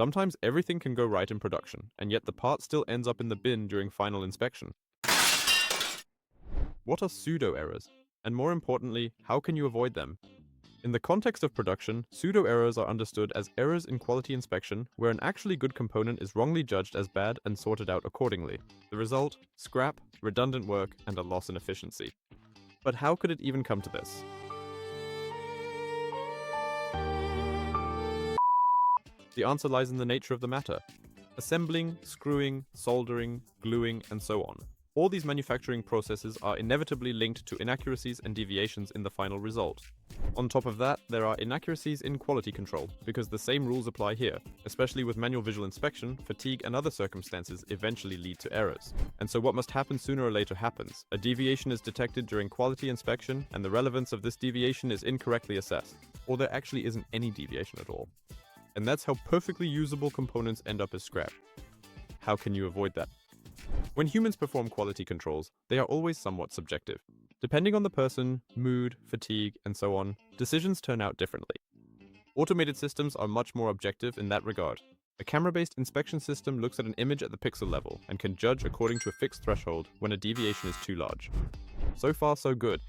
Sometimes everything can go right in production, and yet the part still ends up in the bin during final inspection. What are pseudo-errors? And more importantly, how can you avoid them? In the context of production, pseudo-errors are understood as errors in quality inspection where an actually good component is wrongly judged as bad and sorted out accordingly. The result? Scrap, redundant work, and a loss in efficiency. But how could it even come to this? The answer lies in the nature of the matter. Assembling, screwing, soldering, gluing, and so on. All these manufacturing processes are inevitably linked to inaccuracies and deviations in the final result. On top of that, there are inaccuracies in quality control, because the same rules apply here, especially with manual visual inspection. Fatigue and other circumstances eventually lead to errors. And so what must happen sooner or later happens. A deviation is detected during quality inspection, and the relevance of this deviation is incorrectly assessed, or there actually isn't any deviation at all. And that's how perfectly usable components end up as scrap. How can you avoid that? When humans perform quality controls, they are always somewhat subjective. Depending on the person, mood, fatigue, and so on, decisions turn out differently. Automated systems are much more objective in that regard. A camera-based inspection system looks at an image at the pixel level and can judge according to a fixed threshold when a deviation is too large. So far, so good.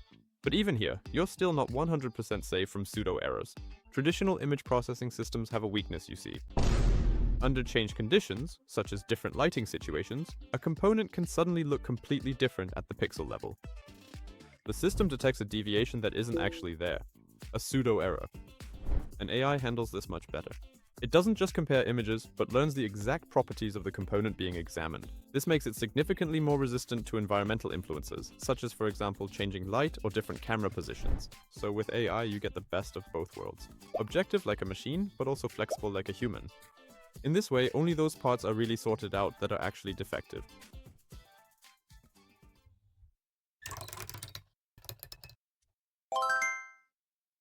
But even here, you're still not 100% safe from pseudo-errors. Traditional image processing systems have a weakness, you see. Under changed conditions, such as different lighting situations, a component can suddenly look completely different at the pixel level. The system detects a deviation that isn't actually there, a pseudo-error. An AI handles this much better. It doesn't just compare images, but learns the exact properties of the component being examined. This makes it significantly more resistant to environmental influences, such as, for example, changing light or different camera positions. So with AI, you get the best of both worlds. Objective like a machine, but also flexible like a human. In this way, only those parts are really sorted out that are actually defective.